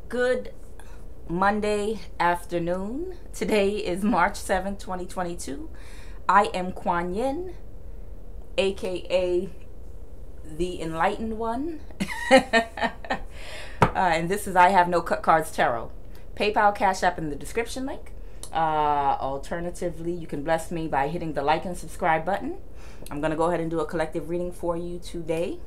Good Monday afternoon. Today is March 7th, 2022. I am QUAN, aka the Enlightened One. And this is I Have No Cut Cards Tarot. PayPal, Cash App in the description link. Alternatively, you can bless me by hitting the like and subscribe button. I'm going to go ahead and do a collective reading for you today.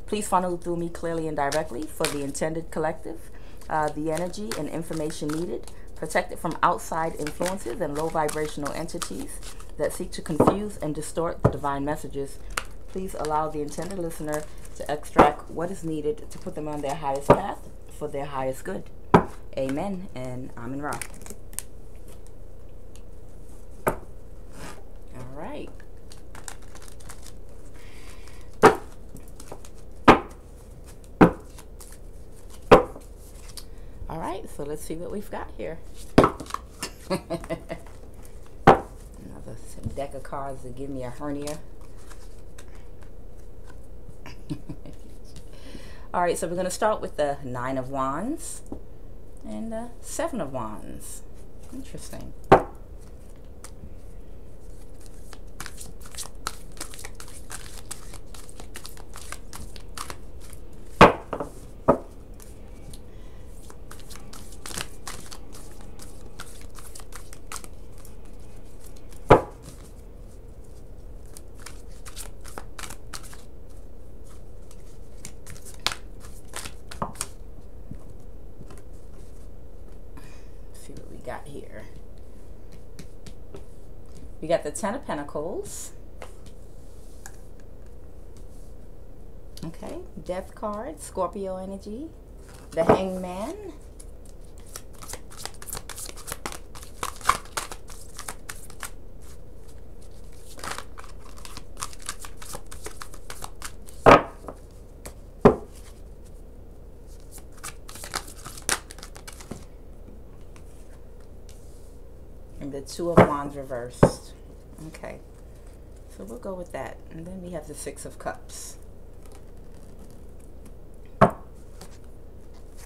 Please funnel through me clearly and directly for the intended collective, the energy and information needed, protected from outside influences and low vibrational entities that seek to confuse and distort the divine messages. Please allow the intended listener to extract what is needed to put them on their highest path for their highest good. Amen and Amen Ra. All right. All right, so let's see what we've got here. Another deck of cards that give me a hernia. All right, so we're going to start with the Nine of Wands and the Seven of Wands. Interesting. See what we got here. We got the Ten of Pentacles. Okay, Death card, Scorpio energy, the Hangman, and the Two of Wands reversed. Okay, so we'll go with that. And then we have the Six of Cups.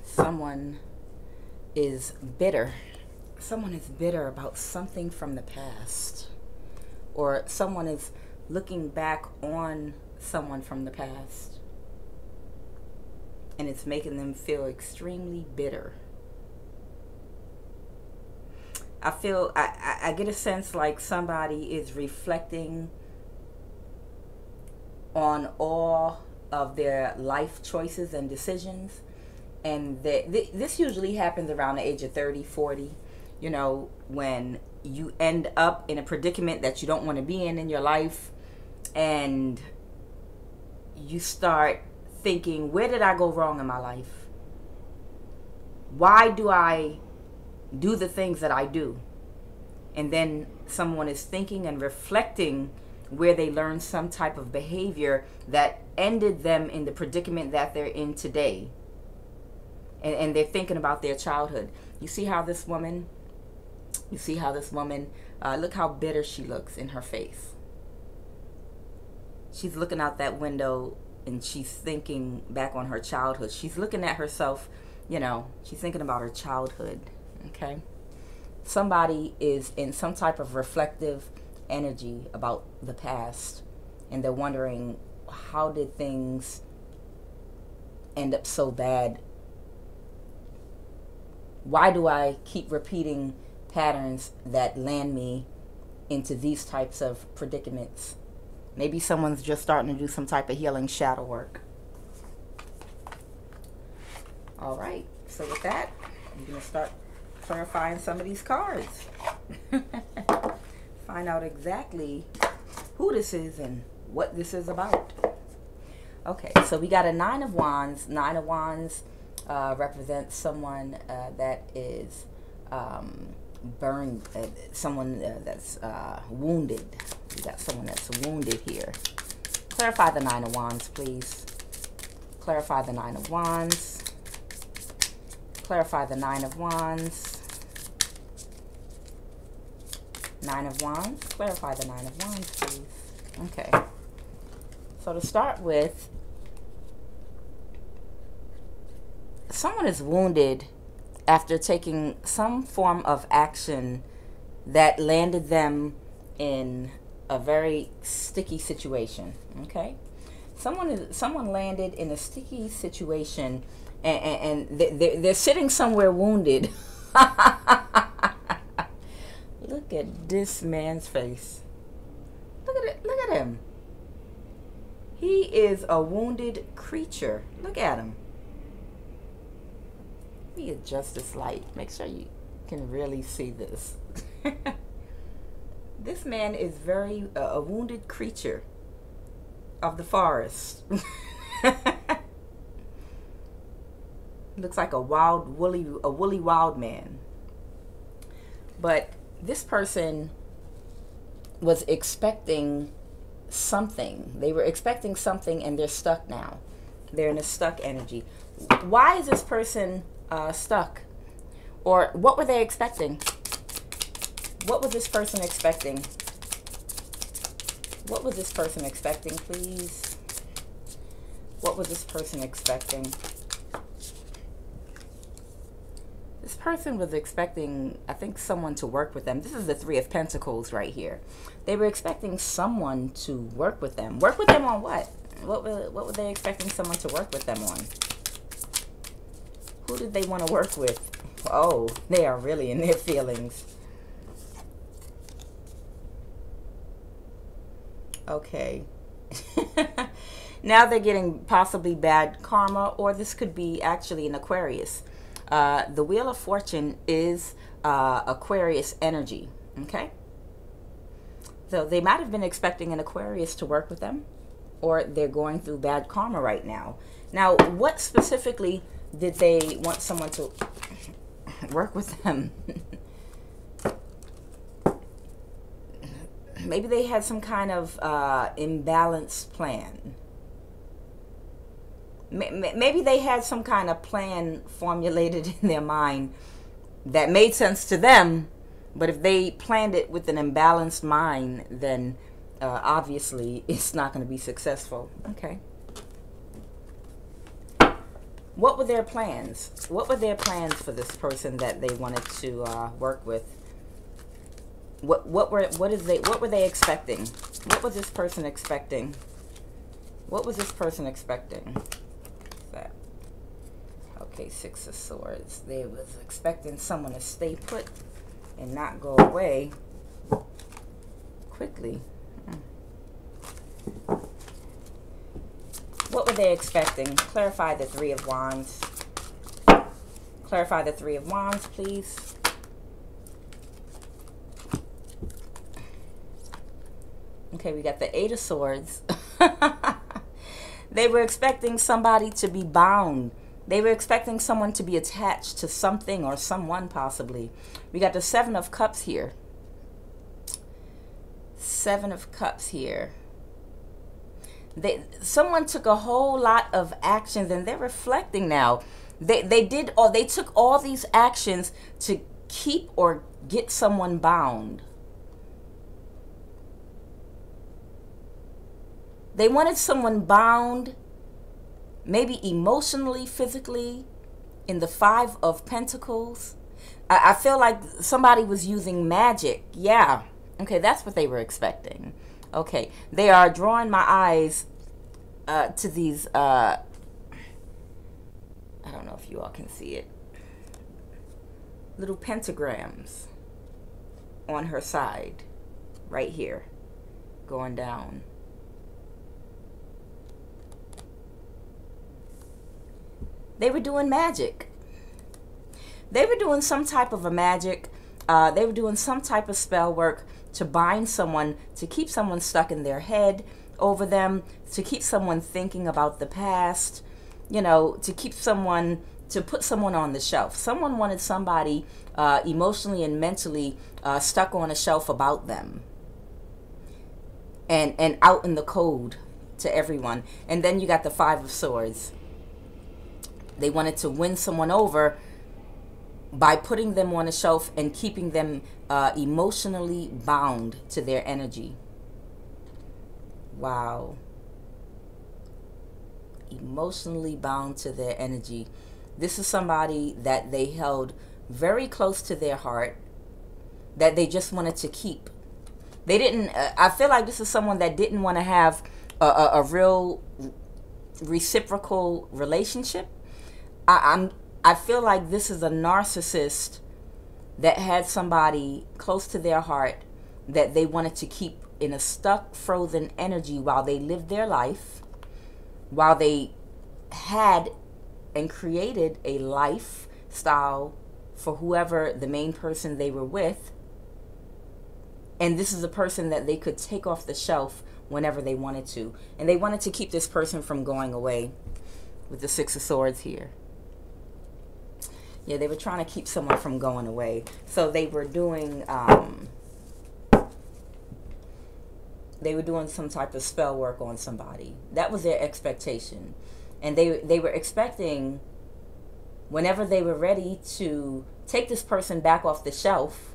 Someone is bitter. Someone is bitter about something from the past. Or someone is looking back on someone from the past. And it's making them feel extremely bitter. I get a sense like somebody is reflecting on all of their life choices and decisions. And this usually happens around the age of 30, 40, you know, when you end up in a predicament that you don't want to be in your life. And you start thinking, where did I go wrong in my life? Why do I do the things that I do? And then someone is thinking and reflecting where they learned some type of behavior that ended them in the predicament that they're in today. And they're thinking about their childhood. You see how this woman, look how bitter she looks in her face. She's looking out that window and she's thinking back on her childhood. She's looking at herself, you know, she's thinking about her childhood, okay? Somebody is in some type of reflective energy about the past, and they're wondering, how did things end up so bad? Why do I keep repeating patterns that land me into these types of predicaments? Maybe someone's just starting to do some type of healing shadow work. All right, so with that, I'm going to start clarifying some of these cards. Find out exactly who this is and what this is about. Okay, so we got a Nine of Wands. Nine of Wands represents someone that is burned, someone that's wounded. We got someone that's wounded here. Clarify the Nine of Wands, please. Clarify the Nine of Wands. Clarify the Nine of Wands. Nine of Wands. Clarify the Nine of Wands, please. Okay. So to start with, Someone is wounded after taking some form of action that landed them in a very sticky situation. Okay, someone landed in a sticky situation, and they're sitting somewhere wounded. Look at this man's face. Look at it. Look at him. He is a wounded creature. Look at him. Let me adjust this light. Make sure you can really see this. This man is very a wounded creature of the forest. Looks like a woolly wild man. But this person was expecting something. They were expecting something, and they're stuck now. They're in a stuck energy. Why is this person stuck? Or what were they expecting? What was this person expecting? What was this person expecting, please? What was this person expecting? This person was expecting, I think, someone to work with them. This is the Three of Pentacles right here. They were expecting someone to work with them. Work with them on what? What were they expecting someone to work with them on? Who did they want to work with? Oh, they are really in their feelings. Okay. Now they're getting possibly bad karma, or this could be actually an Aquarius. The Wheel of Fortune is Aquarius energy. Okay. So they might have been expecting an Aquarius to work with them, or they're going through bad karma right now. Now, what specifically did they want someone to work with them? Maybe they had some kind of imbalanced plan. Maybe they had some kind of plan formulated in their mind that made sense to them, but if they planned it with an imbalanced mind, then obviously it's not going to be successful. Okay. What were their plans? What were their plans for this person that they wanted to work with? What were they expecting? What was this person expecting? What was this person expecting? That. Okay, Six of Swords. They was expecting someone to stay put and not go away quickly. What were they expecting? Clarify the Three of Wands. Clarify the Three of Wands, please. Okay, we got the Eight of Swords. They were expecting somebody to be bound. They were expecting someone to be attached to something or someone, possibly. We got the Seven of Cups here. Seven of Cups here. Someone took a whole lot of actions, and they're reflecting now. They took all these actions to keep or get someone bound. They wanted someone bound, maybe emotionally, physically, in the Five of Pentacles. I feel like somebody was using magic. Yeah. Okay, that's what they were expecting. Okay, they are drawing my eyes to these, I don't know if you all can see it, little pentagrams on her side, right here, going down. They were doing magic. They were doing some type of a magic. They were doing some type of spell work to bind someone, to keep someone stuck in their head over them, to keep someone thinking about the past, you know, to keep someone, to put someone on the shelf. Someone wanted somebody emotionally and mentally stuck on a shelf about them, and out in the cold to everyone. And then you got the Five of Swords. They wanted to win someone over by putting them on a shelf and keeping them emotionally bound to their energy. Wow. Emotionally bound to their energy. This is somebody that they held very close to their heart, that they just wanted to keep. They didn't, I feel like this is someone that didn't want to have a real reciprocal relationship. I feel like this is a narcissist that had somebody close to their heart that they wanted to keep in a stuck, frozen energy while they lived their life, while they had and created a lifestyle for whoever the main person they were with. And this is a person that they could take off the shelf whenever they wanted to. And they wanted to keep this person from going away with the Six of Swords here. Yeah, they were trying to keep someone from going away. So they were doing some type of spell work on somebody. That was their expectation. And they were expecting, whenever they were ready, to take this person back off the shelf,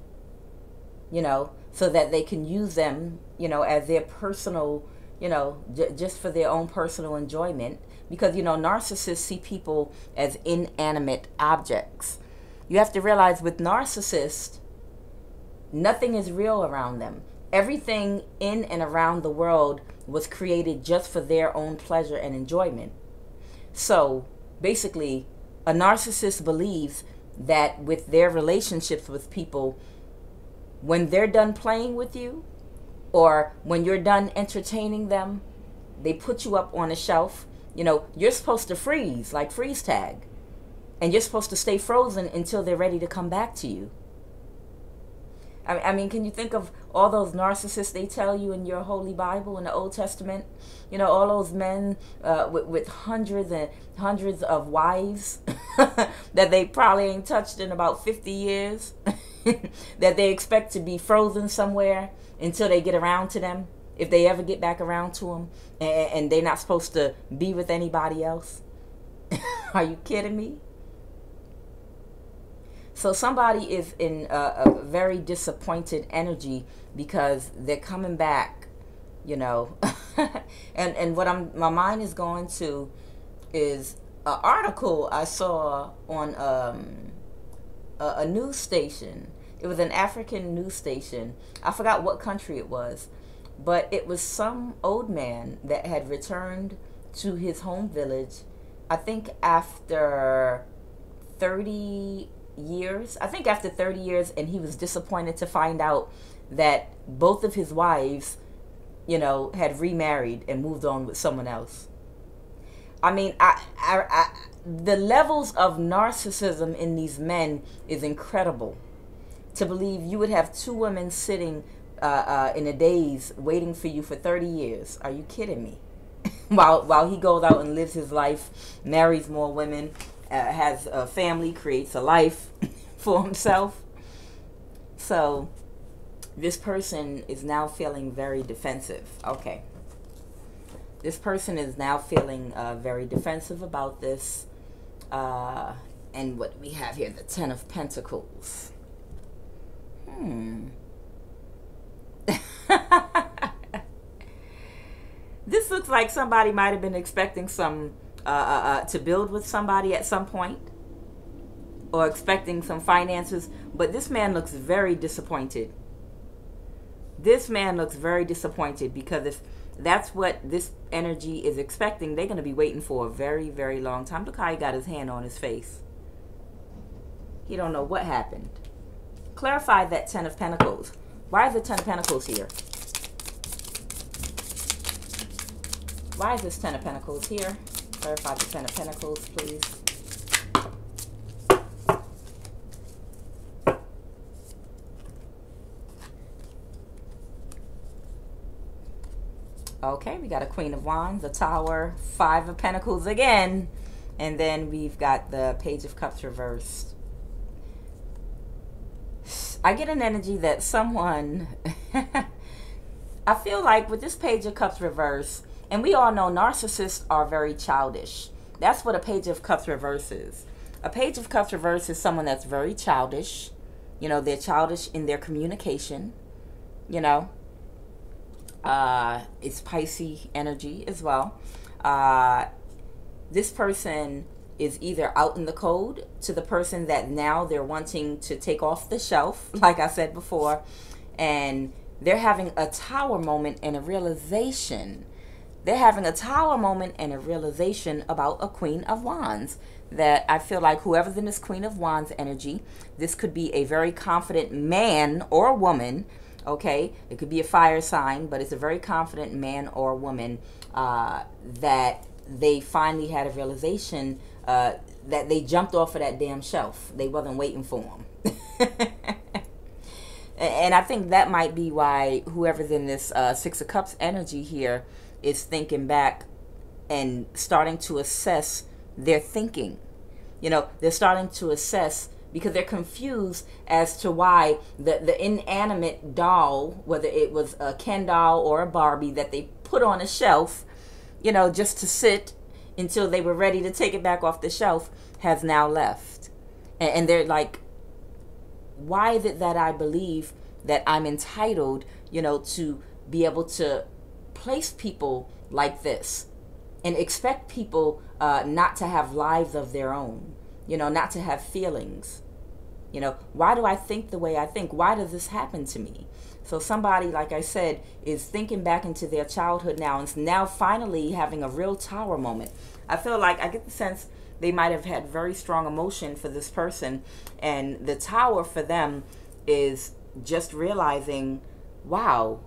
you know, so that they can use them, you know, as their personal, you know, just for their own personal enjoyment. Because, you know, narcissists see people as inanimate objects. You have to realize with narcissists, nothing is real around them. Everything in and around the world was created just for their own pleasure and enjoyment. So basically, a narcissist believes that with their relationships with people, when they're done playing with you, or when you're done entertaining them, they put you up on a shelf. You know, you're supposed to freeze, like freeze tag. And you're supposed to stay frozen until they're ready to come back to you. I mean, can you think of all those narcissists they tell you in your Holy Bible in the Old Testament? You know, all those men with hundreds and hundreds of wives that they probably ain't touched in about 50 years, that they expect to be frozen somewhere until they get around to them, if they ever get back around to them, and they're not supposed to be with anybody else. Are you kidding me? So somebody is in a very disappointed energy because they're coming back, you know. and what my mind is going to is an article I saw on a news station. It was an African news station. I forgot what country it was, but it was some old man that had returned to his home village, I think after 30 years. I think after 30 years, and he was disappointed to find out that both of his wives, you know, had remarried and moved on with someone else. I mean, the levels of narcissism in these men is incredible. To believe you would have two women sitting in a daze waiting for you for 30 years. Are you kidding me? while he goes out and lives his life, marries more women, has a family, creates a life for himself. So this person is now feeling very defensive. Okay. This person is now feeling very defensive about this. And what we have here, the Ten of Pentacles. This looks like somebody might have been expecting some to build with somebody at some point, or expecting some finances, but this man looks very disappointed. This man looks very disappointed, because if that's what this energy is expecting, they're going to be waiting for a very, very long time. Look how he got his hand on his face. He don't know what happened. Clarify that Ten of Pentacles. Why is the Ten of Pentacles here? Why is this Ten of Pentacles here? Clarify the Ten of Pentacles, please. Okay, we got a Queen of Wands, a Tower, Five of Pentacles again, and then we've got the Page of Cups reversed. I get an energy that someone, I feel like with this Page of Cups reversed, and we all know narcissists are very childish. That's what a Page of Cups reverse is. A Page of Cups reverse is someone that's very childish. You know, they're childish in their communication, you know. It's Pisces energy as well. This person is either out in the cold to the person that now they're wanting to take off the shelf, like I said before, and they're having a tower moment and a realization. They're having a tower moment and a realization about a Queen of Wands. That I feel like whoever's in this Queen of Wands energy, this could be a very confident man or woman, okay? It could be a fire sign, but it's a very confident man or woman that they finally had a realization that they jumped off of that damn shelf. They wasn't waiting for them. And I think that might be why whoever's in this Six of Cups energy here is thinking back and starting to assess their thinking. You know, they're starting to assess because they're confused as to why the inanimate doll, whether it was a Ken doll or a Barbie that they put on a shelf, you know, just to sit until they were ready to take it back off the shelf, has now left. And they're like, why is it that I believe that I'm entitled, you know, to be able to place people like this and expect people not to have lives of their own, you know, not to have feelings? You know, why do I think the way I think? Why does this happen to me? So somebody, like I said, is thinking back into their childhood now and is now finally having a real tower moment. I feel like I get the sense they might have had very strong emotion for this person, and the tower for them is just realizing, wow,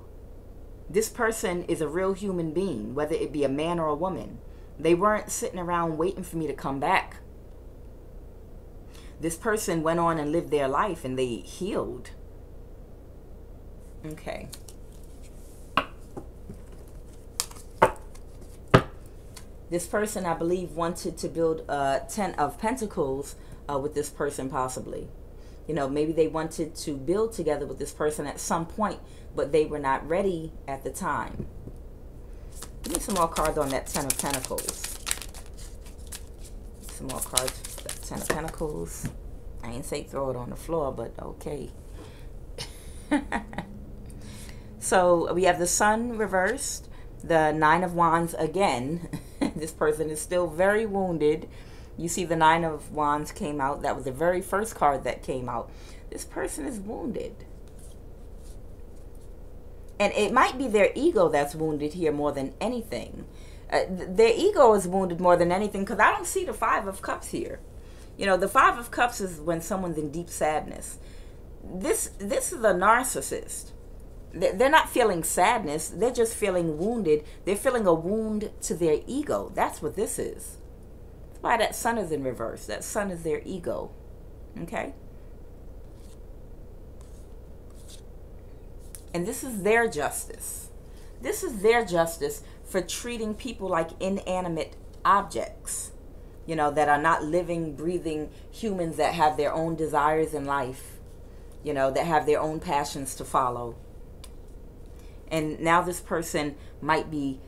this person is a real human being, whether it be a man or a woman. They weren't sitting around waiting for me to come back. This person went on and lived their life and they healed. Okay. This person, I believe, wanted to build a 10 of Pentacles with this person possibly. You know, maybe they wanted to build together with this person at some point, but they were not ready at the time. Give me some more cards on that 10 of Pentacles. Some more cards for that 10 of Pentacles. I ain't say throw it on the floor, but okay. So we have the Sun reversed, the 9 of Wands again. This person is still very wounded. You see the 9 of Wands came out. That was the very first card that came out. This person is wounded. And it might be their ego that's wounded here more than anything. Their ego is wounded more than anything, because I don't see the 5 of Cups here. You know, the 5 of Cups is when someone's in deep sadness. This is a narcissist. They're not feeling sadness. They're just feeling wounded. They're feeling a wound to their ego. That's what this is. That's why that Sun is in reverse. That Sun is their ego. Okay? And this is their justice. This is their justice for treating people like inanimate objects. You know, that are not living, breathing humans that have their own desires in life. You know, that have their own passions to follow. And now this person might be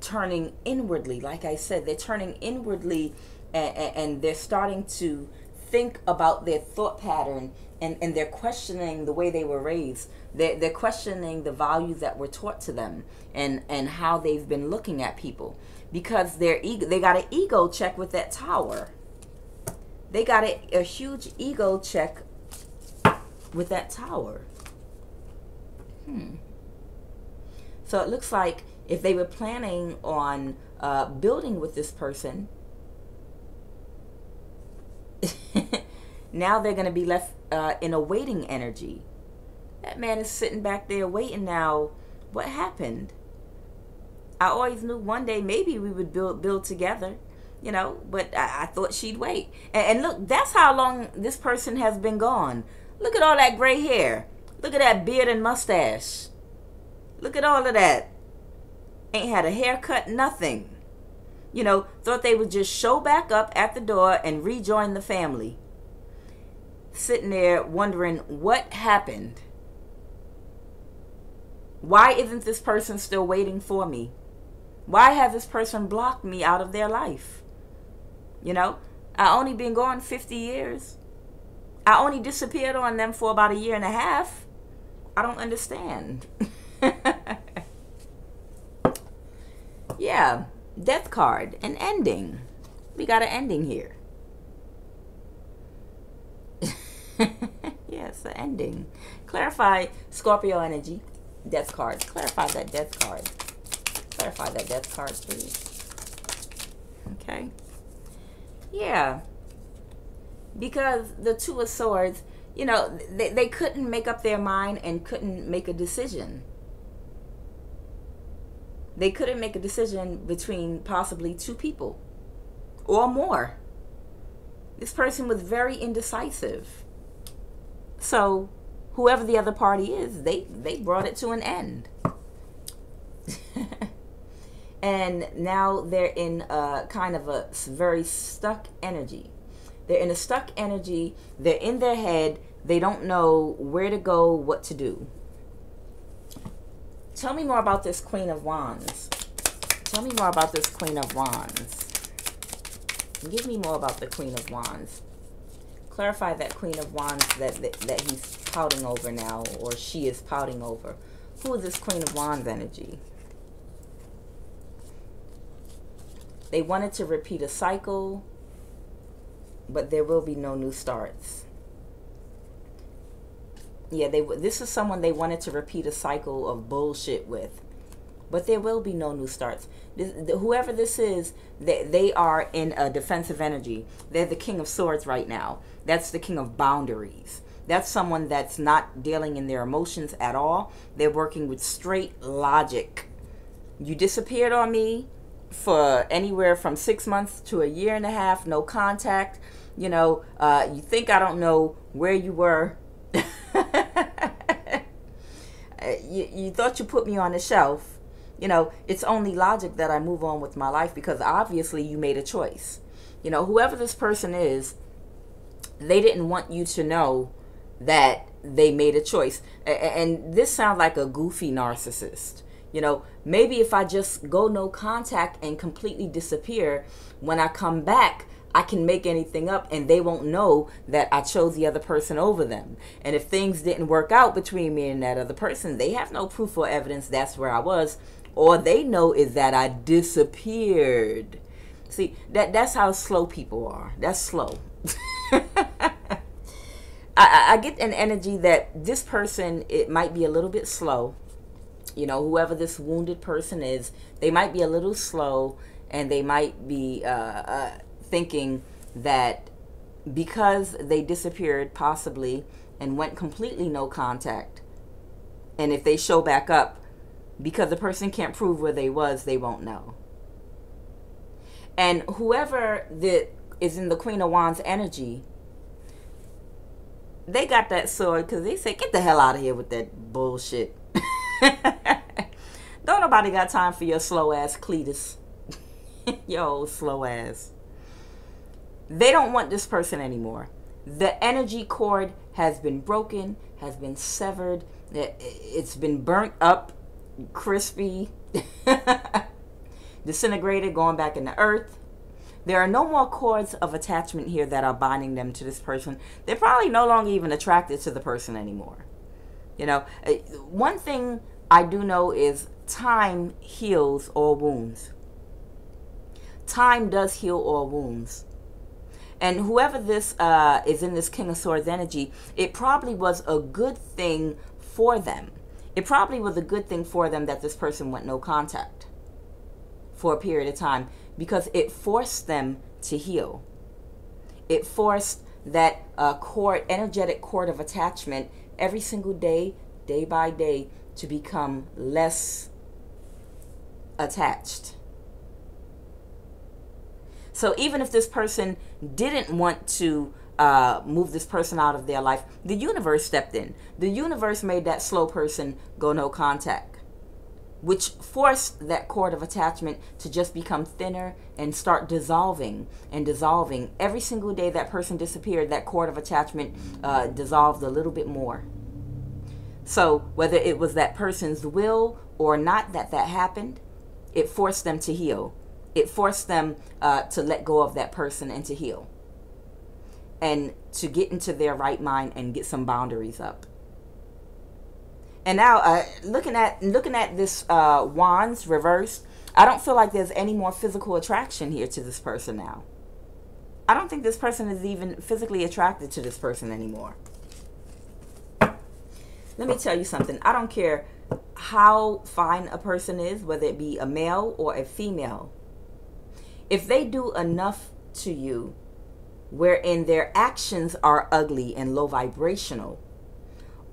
turning inwardly. Like I said, they're turning inwardly, and they're starting to think about their thought pattern, and they're questioning the way they were raised. They're questioning the values that were taught to them, and how they've been looking at people. Because their ego, they got an ego check with that Tower. They got a huge ego check with that Tower. So it looks like if they were planning on building with this person, now they're going to be left in a waiting energy. That man is sitting back there waiting now. What happened? I always knew one day maybe we would build together, you know, but I thought she'd wait. And look, that's how long this person has been gone. Look at all that gray hair. Look at that beard and mustache. Look at all of that. Ain't had a haircut, nothing. You know, thought they would just show back up at the door and rejoin the family. Sitting there wondering what happened. Why isn't this person still waiting for me? Why has this person blocked me out of their life? You know, I only been gone 50 years. I only disappeared on them for about 1.5 years. I don't understand. Yeah, Death card, an ending. We got an ending here. Yes, the ending. Clarify Scorpio energy. Death card. Clarify that death card. Clarify that death card, please. Okay. Yeah. Because the Two of Swords, you know, they couldn't make up their mind and couldn't make a decision. They couldn't make a decision between possibly two people or more. This person was very indecisive. So whoever the other party is, they brought it to an end. And now they're in kind of a very stuck energy. They're in a stuck energy. They're in their head. They don't know where to go, what to do. Tell me more about this Queen of Wands. Tell me more about this Queen of Wands. Give me more about the Queen of Wands. Clarify that Queen of Wands that he's pouting over now, or she is pouting over. Who is this Queen of Wands energy? They wanted to repeat a cycle, but there will be no new starts. Yeah, this is someone they wanted to repeat a cycle of bullshit with, but there will be no new starts. Whoever this is, they are in a defensive energy. They're the King of Swords right now. That's the King of Boundaries. That's someone that's not dealing in their emotions at all. They're working with straight logic. You disappeared on me for anywhere from 6 months to a year and a half, no contact. You know, you think I don't know where you were. You thought you put me on the shelf. You know, it's only logic that I move on with my life, because obviously you made a choice. You know, whoever this person is, they didn't want you to know that they made a choice. And this sounds like a goofy narcissist. You know, maybe if I just go no contact and completely disappear, when I come back, I can make anything up and they won't know that I chose the other person over them. And if things didn't work out between me and that other person, they have no proof or evidence that's where I was. All they know is that I disappeared. See, that's how slow people are. That's slow. I get an energy that this person, it might be a little bit slow. You know, whoever this wounded person is, they might be a little slow, and they might be thinking that because they disappeared possibly and went completely no contact, and if they show back up, because the person can't prove where they was, they won't know. And whoever that is in the Queen of Wands energy, they got that sword because they said, get the hell out of here with that bullshit. Don't nobody got time for your slow ass Cletus. Your old slow ass. They don't want this person anymore. The energy cord has been broken, has been severed. It's been burnt up, crispy, disintegrated, going back in the earth. There are no more cords of attachment here that are binding them to this person. They're probably no longer even attracted to the person anymore. You know, one thing I do know is time heals all wounds. Time does heal all wounds. And whoever this is in this King of Swords energy, it probably was a good thing for them. It probably was a good thing for them that this person went no contact for a period of time, because it forced them to heal. It forced that energetic cord of attachment every single day, day by day, to become less attached. So even if this person didn't want to move this person out of their life, the universe stepped in. The universe made that slow person go no contact, which forced that cord of attachment to just become thinner and start dissolving and dissolving. Every single day that person disappeared, that cord of attachment dissolved a little bit more. So whether it was that person's will or not that happened, it forced them to heal. It forced them to let go of that person and to heal. And to get into their right mind and get some boundaries up. And now, looking at this wands reversed, I don't feel like there's any more physical attraction here to this person now. I don't think this person is even physically attracted to this person anymore. Let me tell you something. I don't care how fine a person is, whether it be a male or a female. If they do enough to you wherein their actions are ugly and low vibrational,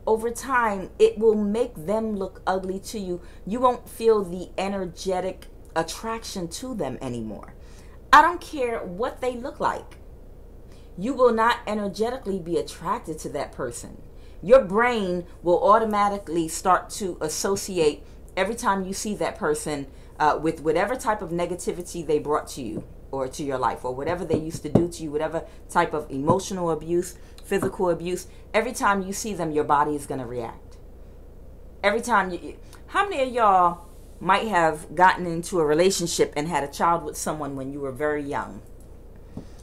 over time, it will make them look ugly to you. You won't feel the energetic attraction to them anymore. I don't care what they look like. You will not energetically be attracted to that person. Your brain will automatically start to associate every time you see that person with whatever type of negativity they brought to you or to your life, or whatever they used to do to you, whatever type of emotional abuse, physical abuse. Every time you see them, your body is going to react. Every time you... How many of y'all might have gotten into a relationship and had a child with someone when you were very young?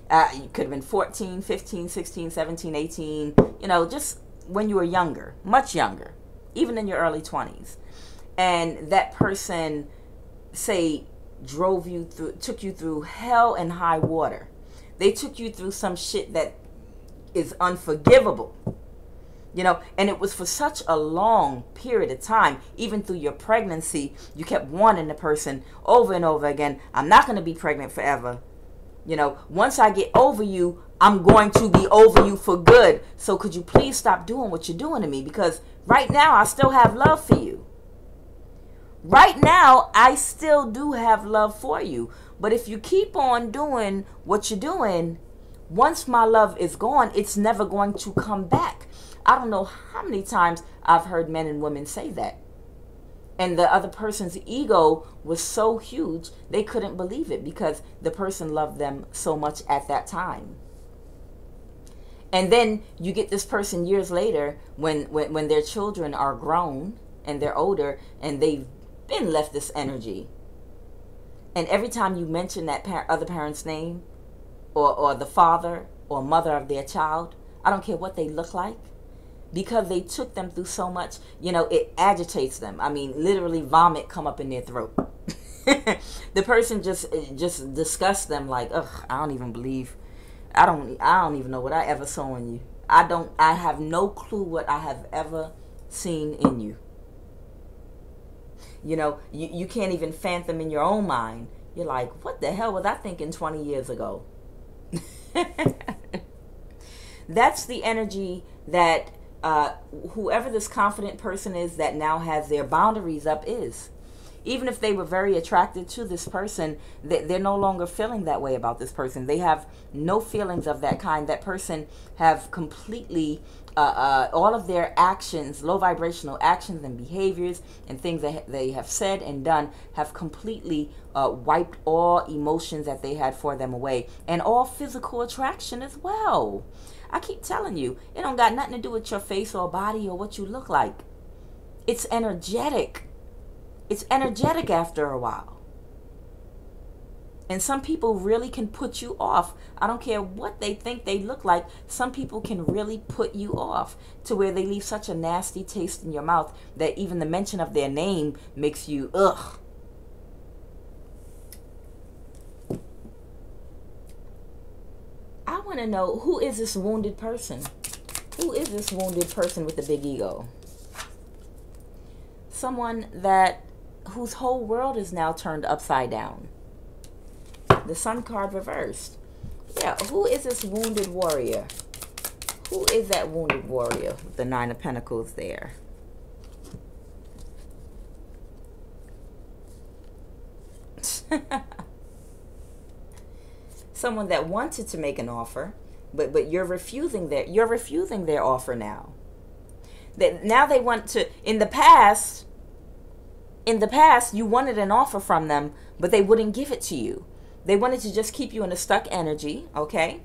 You could have been 14, 15, 16, 17, 18, you know, just when you were younger, much younger, even in your early 20s. And that person, say, drove you through, took you through hell and high water. They took you through some shit that is unforgivable, you know, and it was for such a long period of time. Even through your pregnancy, you kept warning the person over and over again, I'm not going to be pregnant forever. You know, once I get over you, I'm going to be over you for good. So could you please stop doing what you're doing to me? Because right now I still have love for you. Right now, I still do have love for you. But if you keep on doing what you're doing, once my love is gone, it's never going to come back. I don't know how many times I've heard men and women say that. And the other person's ego was so huge, they couldn't believe it because the person loved them so much at that time. And then you get this person years later when their children are grown and they're older and they've been left this energy. And every time you mention that other parent's name or the father or mother of their child, I don't care what they look like, because they took them through so much, you know, it agitates them. I mean, literally vomit come up in their throat. The person just disgusts them like, ugh, I don't even believe, I don't even know what I ever saw in you. I have no clue what I have ever seen in you. You know, you can't even fathom in your own mind. You're like, what the hell was I thinking 20 years ago? That's the energy that whoever this confident person is that now has their boundaries up is. Even if they were very attracted to this person, they're no longer feeling that way about this person. They have no feelings of that kind. That person have completely, all of their actions, low vibrational actions and behaviors and things that they have said and done have completely wiped all emotions that they had for them away. And all physical attraction as well. I keep telling you, it don't got nothing to do with your face or body or what you look like. It's energetic. It's energetic after a while. And some people really can put you off. I don't care what they think they look like. Some people can really put you off to where they leave such a nasty taste in your mouth that even the mention of their name makes you ugh. I want to know, who is this wounded person? Who is this wounded person with the big ego? Someone whose whole world is now turned upside down. The Sun card reversed. Yeah, who is this wounded warrior? Who is that wounded warrior with the Nine of Pentacles there? Someone that wanted to make an offer, but you're refusing their offer now. That now they want to, in the past you wanted an offer from them, but they wouldn't give it to you. They wanted to just keep you in a stuck energy, okay?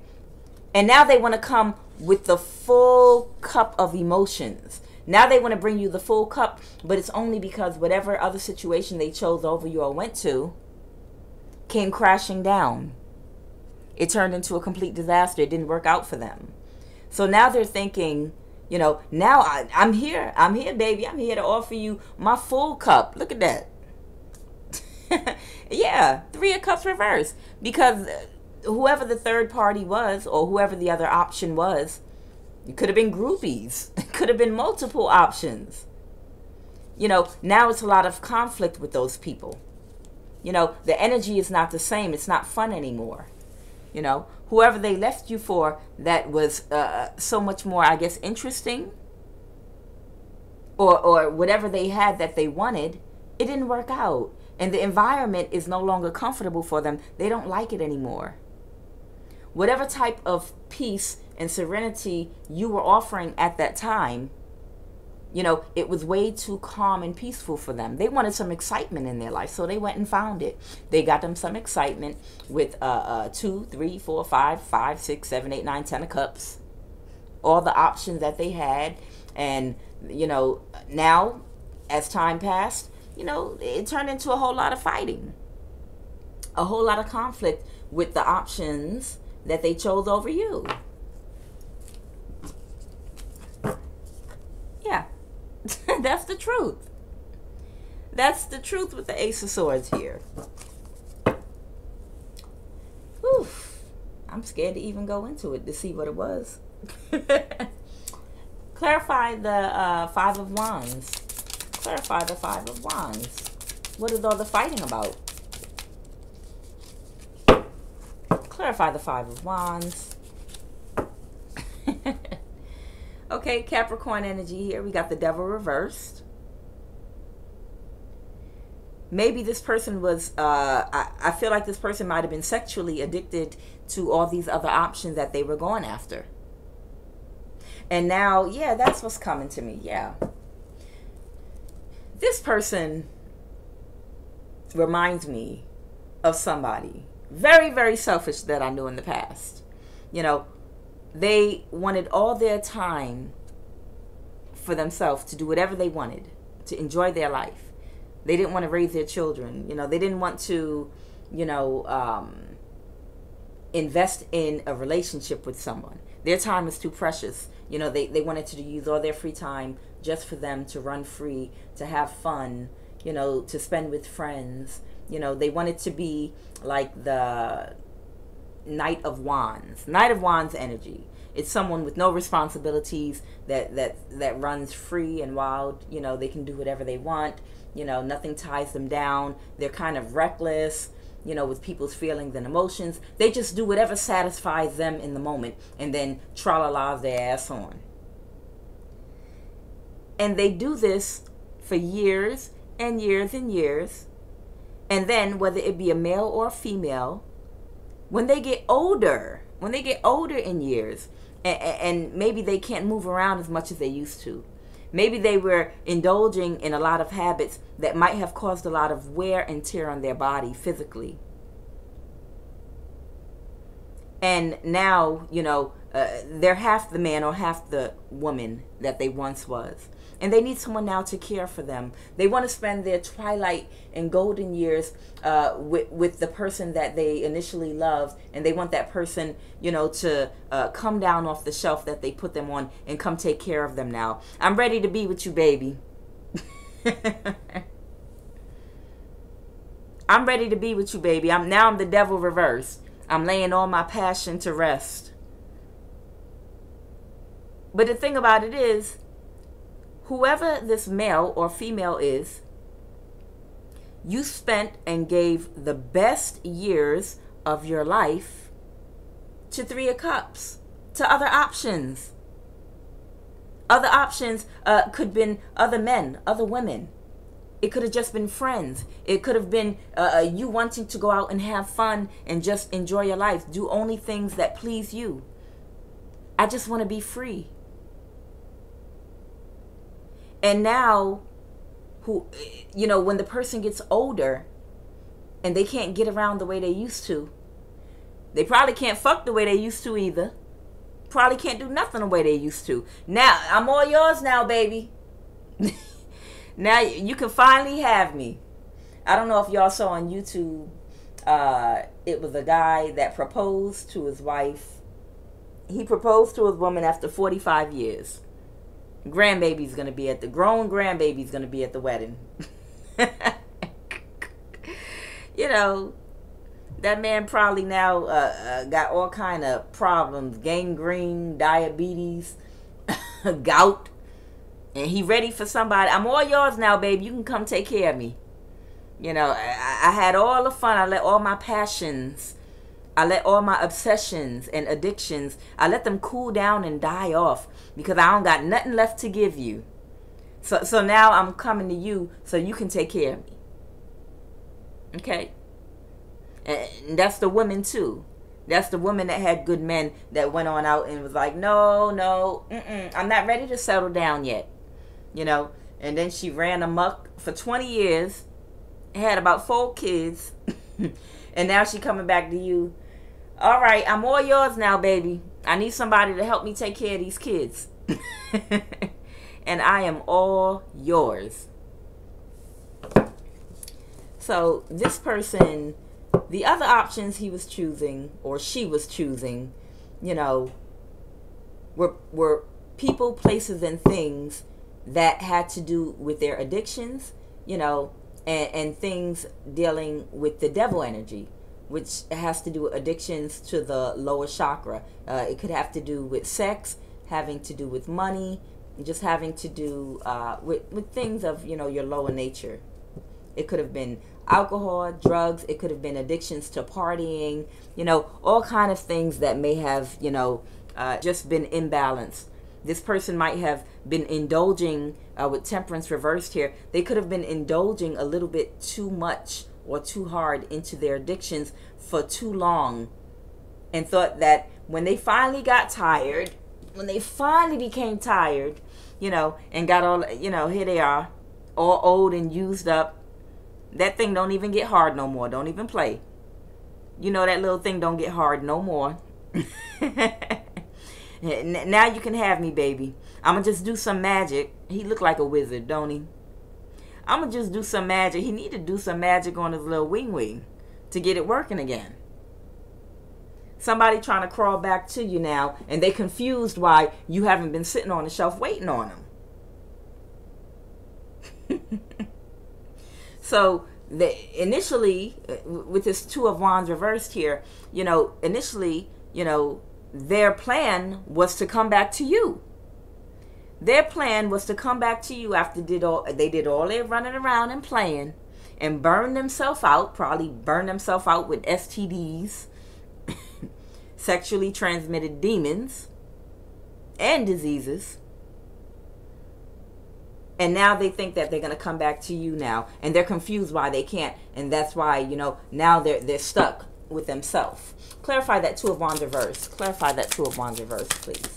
And now they want to come with the full cup of emotions. Now they want to bring you the full cup, but it's only because whatever other situation they chose over you or went to came crashing down. It turned into a complete disaster. It didn't work out for them. So now they're thinking, you know, now I'm here, baby. I'm here to offer you my full cup. Look at that. Yeah, Three of Cups reversed. Because whoever the third party was, or whoever the other option was, it could have been groupies. It could have been multiple options. Now it's a lot of conflict with those people. The energy is not the same. It's not fun anymore. Whoever they left you for that was so much more, I guess, interesting, or whatever they had that they wanted, it didn't work out. And the environment is no longer comfortable for them. They don't like it anymore. Whatever type of peace and serenity you were offering at that time, it was way too calm and peaceful for them. They wanted some excitement in their life, so they went and found it. They got them some excitement with 2, 3, 4, 5, 6, 7, 8, 9, 10 of cups. All the options that they had. And, now, as time passed, it turned into a whole lot of fighting. A whole lot of conflict with the options that they chose over you. Yeah. That's the truth. That's the truth with the Ace of Swords here. Whew. I'm scared to even go into it to see what it was. Clarify the Five of Wands. Clarify the Five of Wands. What is all the fighting about? Clarify the Five of Wands. Okay, Capricorn energy here. We got the Devil reversed. Maybe this person was, I feel like this person might have been sexually addicted to all these other options that they were going after. And now, yeah, that's what's coming to me, yeah. This person reminds me of somebody very, very selfish that I knew in the past. They wanted all their time for themselves to do whatever they wanted, to enjoy their life. They didn't want to raise their children. They didn't want to, invest in a relationship with someone. Their time was too precious. They wanted to use all their free time just for them to run free, to have fun, to spend with friends. They wanted to be like the Knight of Wands. Knight of Wands energy. It's someone with no responsibilities that runs free and wild. They can do whatever they want. Nothing ties them down. They're kind of reckless, with people's feelings and emotions. They just do whatever satisfies them in the moment and then tra-la-la their ass on. And they do this for years and years and years. And then, whether it be a male or a female, when they get older in years, and maybe they can't move around as much as they used to. Maybe they were indulging in a lot of habits that might have caused a lot of wear and tear on their body physically. And now, they're half the man or half the woman that they once was. And they need someone now to care for them. They want to spend their twilight and golden years with the person that they initially loved. And they want that person, to come down off the shelf that they put them on and come take care of them now. I'm ready to be with you, baby. I'm ready to be with you, baby. I'm the Devil reversed. I'm laying all my passion to rest. But the thing about it is, whoever this male or female is, you spent and gave the best years of your life to Three of Cups, to other options. Other options could have been other men, other women. It could have just been friends. It could have been you wanting to go out and have fun and just enjoy your life. Do only things that please you. I just want to be free. And now, when the person gets older and they can't get around the way they used to, they probably can't fuck the way they used to either. Probably can't do nothing the way they used to. Now, I'm all yours now, baby. Now you can finally have me. I don't know if y'all saw on YouTube, it was a guy that proposed to his wife. He proposed to his woman after 45 years. Grown grandbaby's going to be at the wedding. That man probably now got all kind of problems, gangrene, diabetes, gout, and he ready for somebody. I'm all yours now, baby. You can come take care of me. You know, I had all the fun. I let all my passions, I let all my obsessions and addictions, I let them cool down and die off because I don't got nothing left to give you. So now I'm coming to you so you can take care of me. Okay? And that's the women too. That's the woman that had good men that went on out and was like, no, I'm not ready to settle down yet. You know? And then she ran amok for 20 years, had about 4 kids, and now she coming back to you. All right, I'm all yours now, baby. I need somebody to help me take care of these kids. And I am all yours. So this person, the other options he was choosing, or she was choosing, you know, were people, places, and things that had to do with their addictions, you know, and things dealing with the devil energy, which has to do with addictions to the lower chakra. It could have to do with sex, having to do with money, just having to do with things of, you know, your lower nature. It could have been alcohol, drugs. It could have been addictions to partying, you know, all kind of things that may have, you know, just been imbalanced. This person might have been indulging with temperance reversed here. They could have been indulging a little bit too much or too hard into their addictions for too long, and thought that when they finally got tired, when they finally became tired, you know, and got all, you know, here they are, all old and used up. That thing don't even get hard no more. Don't even play. You know, that little thing don't get hard no more. Now you can have me, baby. I'm going to just do some magic. He look like a wizard, don't he? I'm going to just do some magic. He need to do some magic on his little wing to get it working again. Somebody trying to crawl back to you now, and they confused why you haven't been sitting on the shelf waiting on them. So initially, with this Two of Wands reversed here, you know, initially, you know, their plan was to come back to you. Their plan was to come back to you after they did all their running around and playing and burn themselves out, probably burn themselves out with STDs, sexually transmitted demons, and diseases. And now they think that they're going to come back to you now. And they're confused why they can't. And that's why, you know, now they're stuck with themselves. Clarify that Two of Wands reversed. Clarify that Two of Wands reversed, please.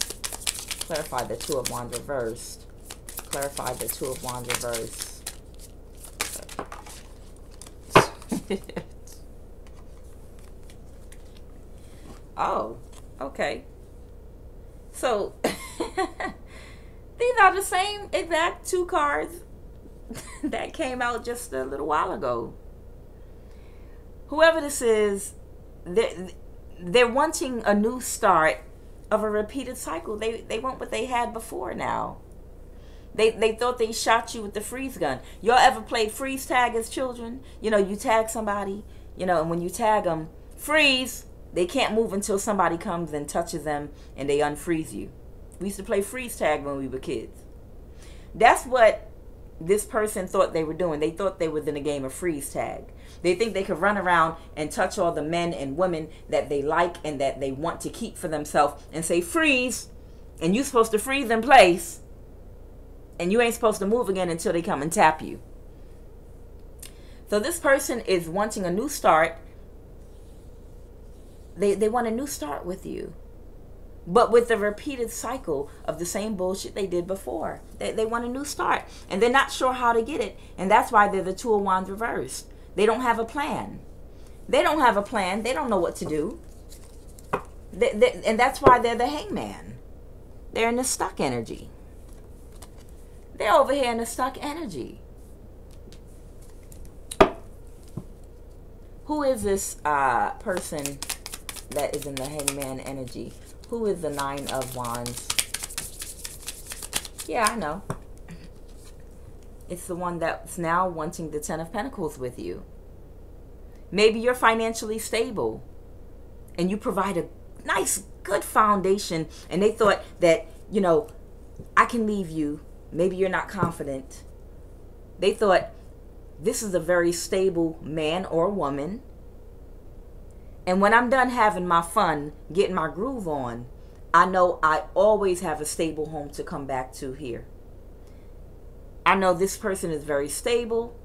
Clarify the Two of Wands reversed. Clarify the Two of Wands reversed. Oh, okay. So these are the same exact 2 cards that came out just a little while ago. Whoever this is, they're wanting a new start of a repeated cycle. They want what they had before now. They thought they shot you with the freeze gun. Y'all ever played freeze tag as children? You know, you tag somebody, you know, and when you tag them, freeze, they can't move until somebody comes and touches them and they unfreeze you. We used to play freeze tag when we were kids. That's what this person thought they were doing. They thought they was in a game of freeze tag. They think they could run around and touch all the men and women that they like and that they want to keep for themselves and say freeze, and you're supposed to freeze in place, and you ain't supposed to move again until they come and tap you. So this person is wanting a new start. They want a new start with you, but with the repeated cycle of the same bullshit they did before. They want a new start, and they're not sure how to get it, and that's why they're the Two of Wands reversed. They don't have a plan. They don't have a plan. They don't know what to do. And that's why they're the Hangman. They're in the stuck energy. They're over here in the stuck energy. Who is this person that is in the Hangman energy? Who is the Nine of Wands? Yeah, I know. It's the one that's now wanting the Ten of Pentacles with you. Maybe you're financially stable and you provide a nice, good foundation, and they thought that, you know, I can leave you. Maybe you're not confident. They thought, this is a very stable man or woman, and when I'm done having my fun, getting my groove on, I know I always have a stable home to come back to here. I know this person is very stable.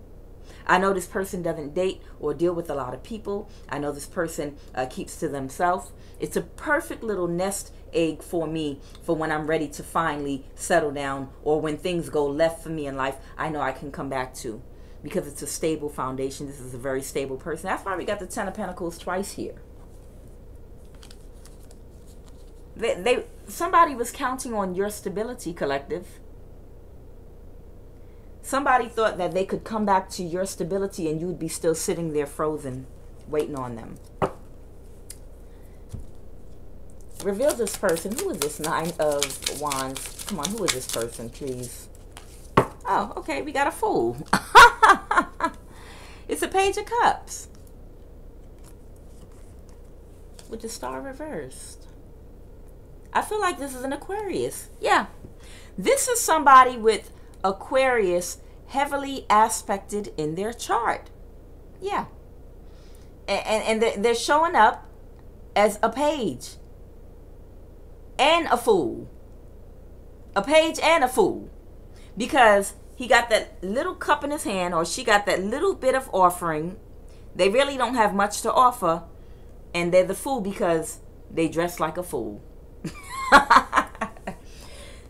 I know this person doesn't date or deal with a lot of people. I know this person keeps to themselves. It's a perfect little nest egg for me for when I'm ready to finally settle down, or when things go left for me in life, I know I can come back to, because it's a stable foundation. This is a very stable person. That's why we got the Ten of Pentacles twice here. Somebody was counting on your stability, collective. Somebody thought that they could come back to your stability and you'd be still sitting there frozen, waiting on them. Reveal this person. Who is this Nine of Wands? Come on, who is this person, please? Oh, okay, we got a Fool. It's a Page of Cups with the Star reversed. I feel like this is an Aquarius. Yeah, this is somebody with Aquarius heavily aspected in their chart. Yeah, and they're showing up as a page and a Fool. A page and a Fool, because he got that little cup in his hand, or she got that little bit of offering. They really don't have much to offer, and they're the Fool because they dress like a fool.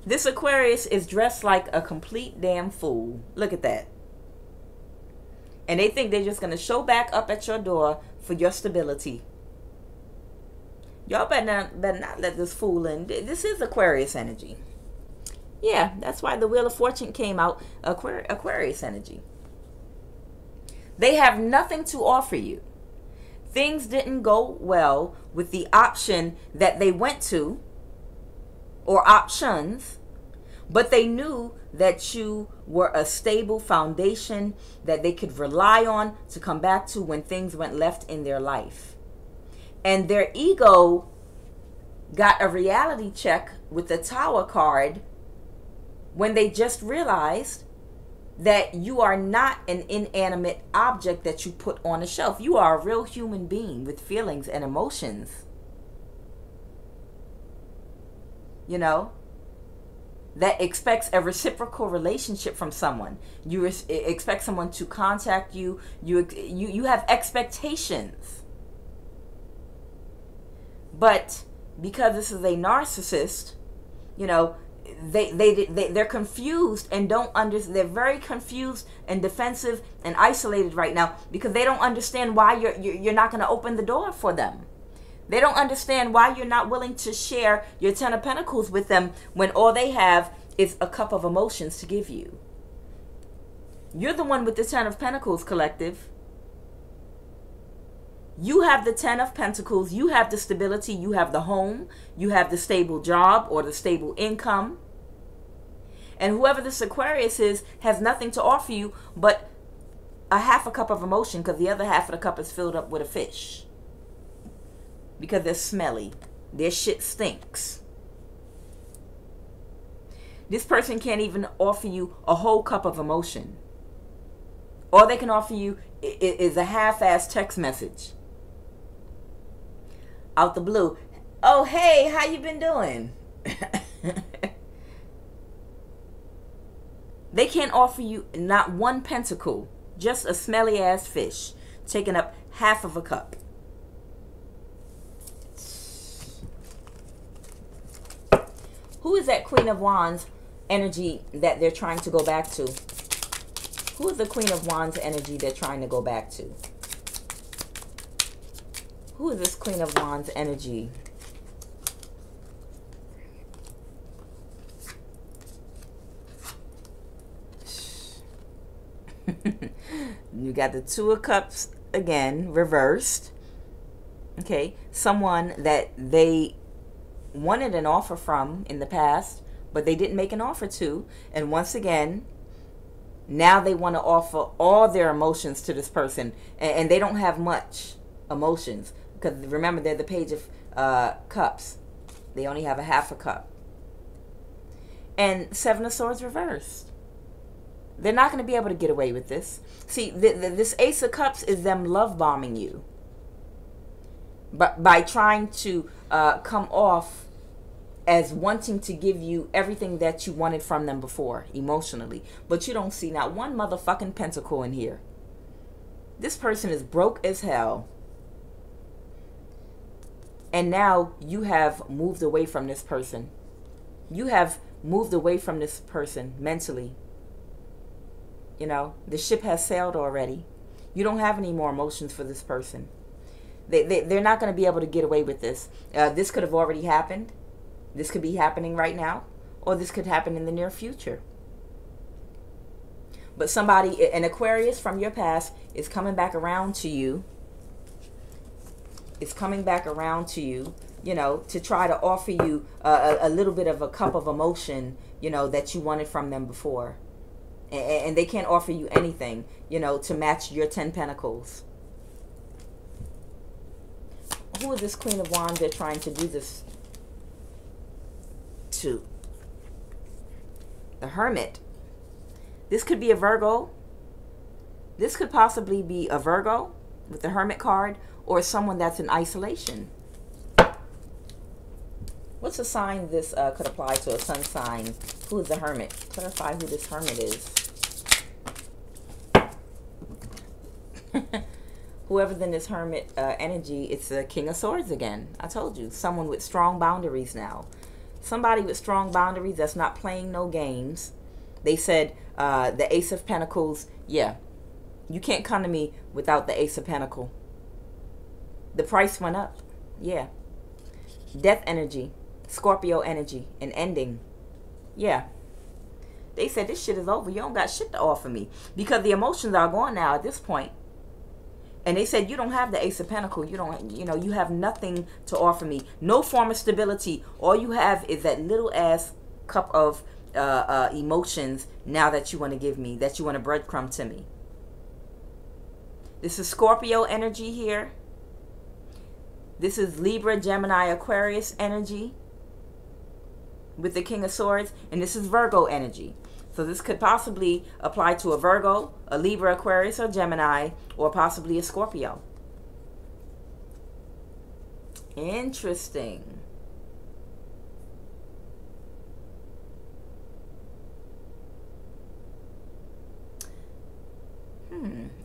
This Aquarius is dressed like a complete damn fool. Look at that. And they think they're just going to show back up at your door for your stability. Y'all better not let this fool in. This is Aquarius energy. Yeah, that's why the Wheel of Fortune came out, Aquarius energy. They have nothing to offer you. Things didn't go well with the option that they went to, or options, but they knew that you were a stable foundation that they could rely on to come back to when things went left in their life. And their ego got a reality check with the Tower card when they just realized that you are not an inanimate object that you put on a shelf. You are a real human being with feelings and emotions. You know, that expects a reciprocal relationship from someone. You expect someone to contact you. You have expectations. But because this is a narcissist, you know, they're confused and don't understand. They're very confused and defensive and isolated right now because they don't understand why you're not going to open the door for them. They don't understand why you're not willing to share your Ten of Pentacles with them when all they have is a cup of emotions to give you. You're the one with the Ten of Pentacles, collective. You have the Ten of Pentacles. You have the stability. You have the home. You have the stable job or the stable income. And whoever this Aquarius is has nothing to offer you but a half a cup of emotion, because the other half of the cup is filled up with a fish. Because they're smelly. Their shit stinks. This person can't even offer you a whole cup of emotion. All they can offer you is a half-assed text message. Out the blue. Oh, hey, how you been doing? They can't offer you not one pentacle. Just a smelly-ass fish. Taking up half of a cup. Who is that Queen of Wands energy that they're trying to go back to? Who is the Queen of Wands energy they're trying to go back to? Who is this Queen of Wands energy? You got the Two of Cups again, reversed. Okay, someone that they wanted an offer from in the past, but they didn't make an offer to. And once again, Now they want to offer all their emotions to this person, and they don't have much emotions, because remember, they're the Page of Cups. They only have a half a cup. And Seven of Swords reversed. They're not going to be able to get away with this. See, this Ace of Cups is them love bombing you, but by trying to come off as wanting to give you everything that you wanted from them before, emotionally. But you don't see not one motherfucking pentacle in here. This person is broke as hell. And now you have moved away from this person. You have moved away from this person mentally. You know, the ship has sailed already. You don't have any more emotions for this person. They're not going to be able to get away with this. This could have already happened. This could be happening right now, or this could happen in the near future. But somebody, an Aquarius from your past, is coming back around to you. It's coming back around to you, you know, to try to offer you a little bit of a cup of emotion, you know, that you wanted from them before. And they can't offer you anything, you know, to match your 10 Pentacles. Who is this Queen of Wands they're trying to do this to? The Hermit. This could be a Virgo. This could possibly be a Virgo with the Hermit card, or someone that's in isolation. What's a sign this could apply to? A sun sign. Who is the Hermit? Clarify who this Hermit is. Whoever then this Hermit energy, it's the King of Swords again. I told you, someone with strong boundaries now. Somebody with strong boundaries that's not playing no games. They said the Ace of Pentacles, yeah, you can't come to me without the Ace of Pentacles. The price went up, yeah. Death energy, Scorpio energy, an ending, yeah. They said this shit is over. You don't got shit to offer me, because the emotions are gone now at this point. And they said, you don't have the Ace of Pentacles. You don't, you know, you have nothing to offer me. No form of stability. All you have is that little ass cup of emotions now that you want to give me, that you want to breadcrumb to me. This is Scorpio energy here. This is Libra, Gemini, Aquarius energy with the King of Swords. And this is Virgo energy. So this could possibly apply to a Virgo, a Libra, Aquarius, or Gemini, or possibly a Scorpio. Interesting.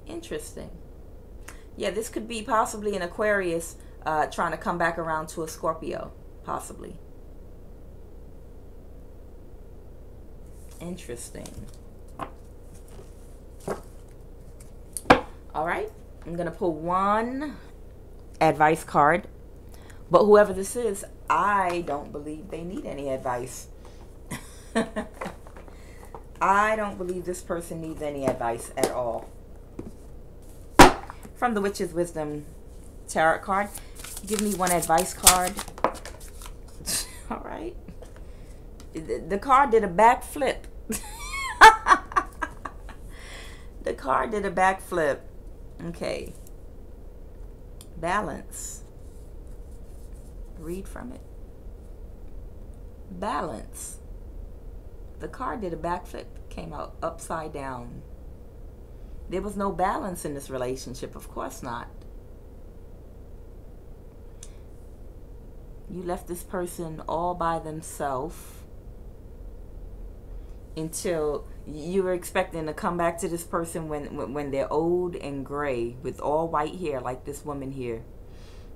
Interesting. Yeah, this could be possibly an Aquarius trying to come back around to a Scorpio, possibly. Interesting. All right, I'm gonna pull one advice card, but whoever this is, I don't believe they need any advice. I don't believe this person needs any advice at all. From the Witch's Wisdom Tarot card, give me one advice card. All right. The card did a backflip. The card did a backflip. Okay. Balance. Read from it. Balance. The card did a backflip. Came out upside down. There was no balance in this relationship. Of course not. You left this person all by themselves until you were expecting to come back to this person when they're old and gray with all white hair, like this woman here,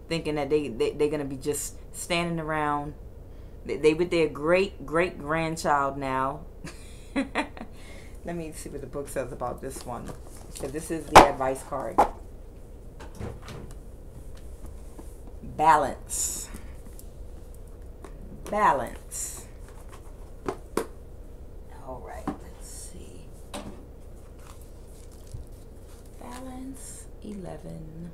thinking that they're gonna be just standing around. They with their great grandchild now. Let me see what the book says about this one, because this is the advice card. Balance. Balance. All right, let's see. Balance 11.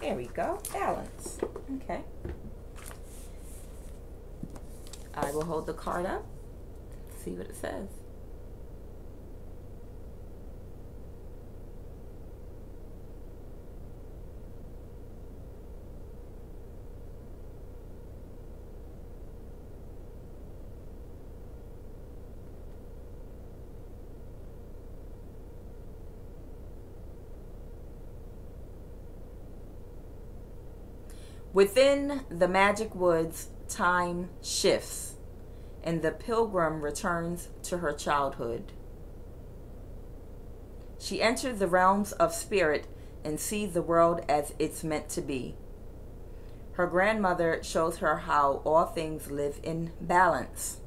There we go. Balance. Okay. I will hold the card up. See what it says. Within the magic woods, time shifts, and the pilgrim returns to her childhood. She enters the realms of spirit and sees the world as it's meant to be. Her grandmother shows her how all things live in balance.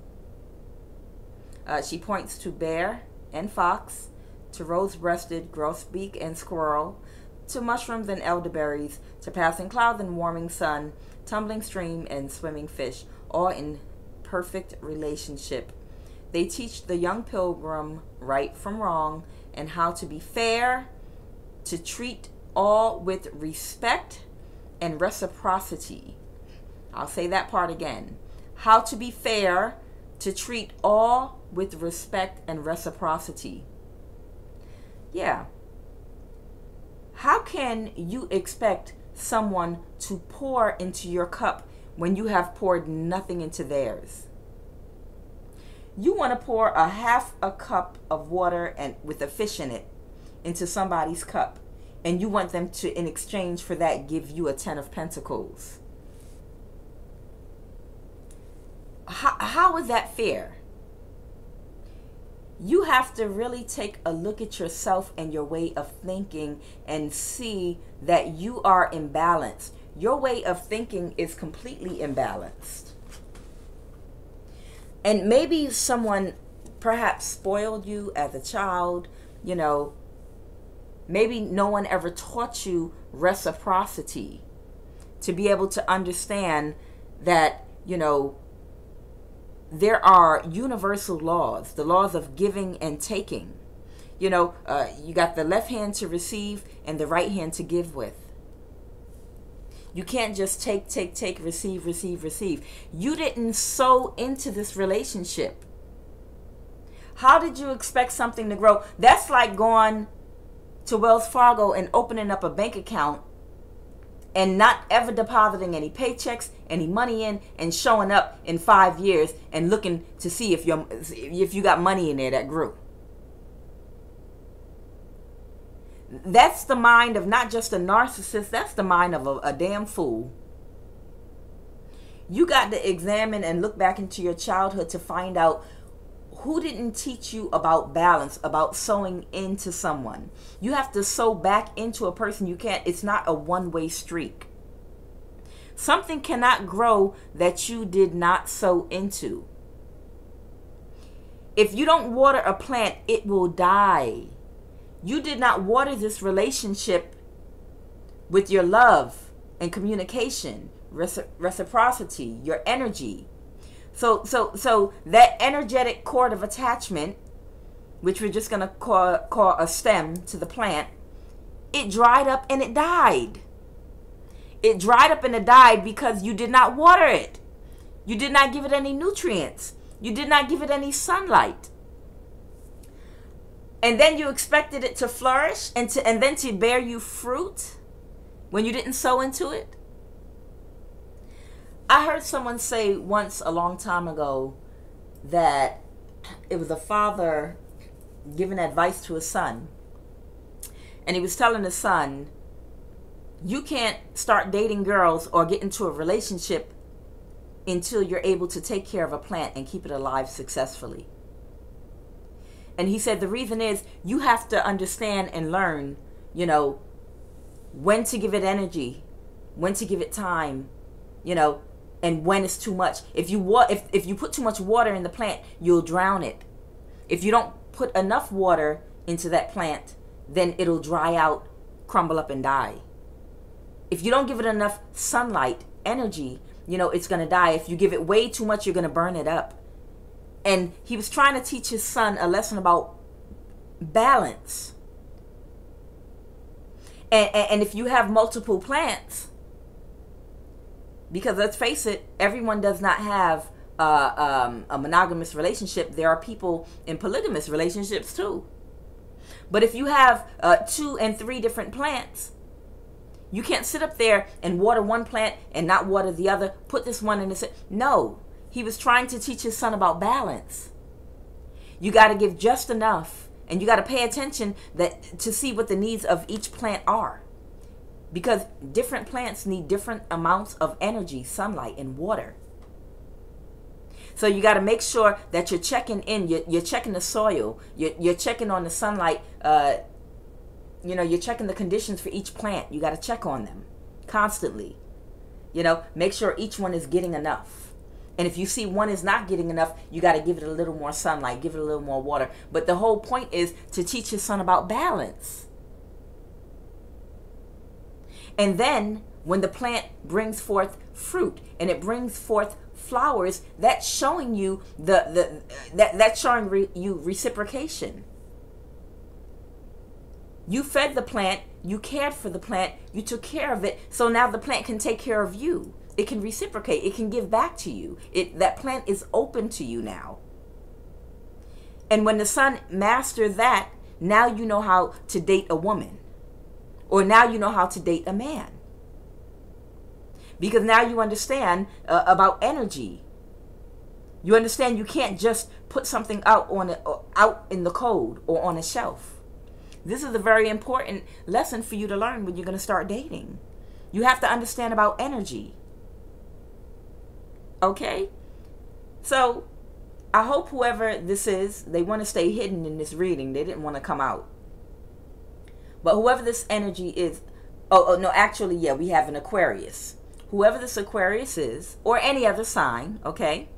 She points to bear and fox, to rose-breasted grosbeak and squirrel, to mushrooms and elderberries, to passing clouds and warming sun, tumbling stream and swimming fish, all in perfect relationship. They teach the young pilgrim right from wrong and how to be fair, to treat all with respect and reciprocity. I'll say that part again. How to be fair, to treat all with respect and reciprocity. Yeah. How can you expect someone to pour into your cup when you have poured nothing into theirs? You want to pour a half a cup of water and with a fish in it into somebody's cup, and you want them to, in exchange for that, give you a 10 of Pentacles. How is that fair? You have to really take a look at yourself and your way of thinking and see that you are imbalanced. Your way of thinking is completely imbalanced. And maybe someone perhaps spoiled you as a child, you know. Maybe no one ever taught you reciprocity to be able to understand that, you know, there are universal laws, the laws of giving and taking. You know, you got the left hand to receive and the right hand to give with. You can't just take, receive, receive, receive. You didn't sow into this relationship. How did you expect something to grow? That's like going to Wells Fargo and opening up a bank account and not ever depositing any paychecks, any money in, and showing up in 5 years and looking to see if you got money in there that grew. That's the mind of not just a narcissist, that's the mind of a damn fool. You got to examine and look back into your childhood to find out who didn't teach you about balance, about sowing into someone. You have to sow back into a person. You can't, it's not a one-way streak. Something cannot grow that you did not sow into. If you don't water a plant, it will die. You did not water this relationship with your love and communication, reciprocity, your energy. So that energetic cord of attachment, which we're just going to call a stem to the plant, it dried up and it died. It dried up and it died because you did not water it. You did not give it any nutrients. You did not give it any sunlight. And then you expected it to flourish and then to bear you fruit when you didn't sow into it. I heard someone say once a long time ago that it was a father giving advice to his son. And he was telling his son, you can't start dating girls or get into a relationship until you're able to take care of a plant and keep it alive successfully. And he said the reason is you have to understand and learn, you know, when to give it energy, when to give it time, you know, and when it's too much. If you put too much water in the plant, you'll drown it. If you don't put enough water into that plant, then it'll dry out, crumble up, and die. If you don't give it enough sunlight, energy, you know, it's going to die. If you give it way too much, you're going to burn it up. And he was trying to teach his son a lesson about balance. And if you have multiple plants, because let's face it, everyone does not have a monogamous relationship. There are people in polygamous relationships too. But if you have 2 and 3 different plants, you can't sit up there and water one plant and not water the other. Put this one in this. No, he was trying to teach his son about balance. You got to give just enough, and you got to pay attention to see what the needs of each plant are. Because different plants need different amounts of energy, sunlight, and water. So you got to make sure that you're checking in. You're checking the soil. You're checking on the sunlight. You're checking the conditions for each plant. You got to check on them constantly. Make sure each one is getting enough. And if you see one is not getting enough, you got to give it a little more sunlight, give it a little more water. But the whole point is to teach your son about balance. And then when the plant brings forth fruit and it brings forth flowers, that's showing you that's showing you reciprocation. You fed the plant, you cared for the plant, you took care of it, so now the plant can take care of you. It can reciprocate, it can give back to you. That plant is open to you now. And when the son mastered that, now you know how to date a woman. Or now you know how to date a man. Because now you understand about energy. You understand you can't just put something out in the cold or on a shelf. This is a very important lesson for you to learn when you're going to start dating. You have to understand about energy. Okay? So, I hope whoever this is, they want to stay hidden in this reading. They didn't want to come out. But whoever this energy is, no, actually, yeah, we have an Aquarius. Whoever this Aquarius is, or any other sign, okay?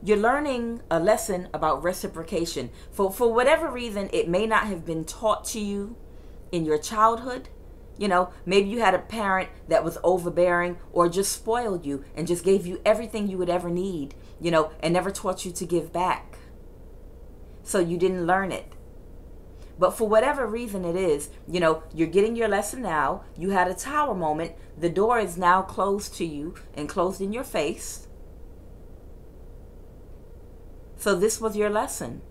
You're learning a lesson about reciprocation. For whatever reason, it may not have been taught to you in your childhood. Maybe you had a parent that was overbearing or just spoiled you and just gave you everything you would ever need, and never taught you to give back. So you didn't learn it. But for whatever reason it is, you're getting your lesson now. You had a tower moment. The door is now closed to you and closed in your face. So this was your lesson.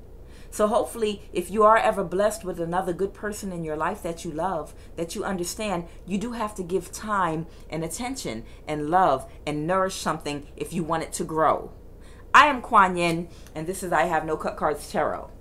So hopefully, if you are ever blessed with another good person in your life that you love, that you understand, you do have to give time and attention and love and nourish something if you want it to grow. I am Kuan Yin, and this is I Have No Cut Cards Tarot.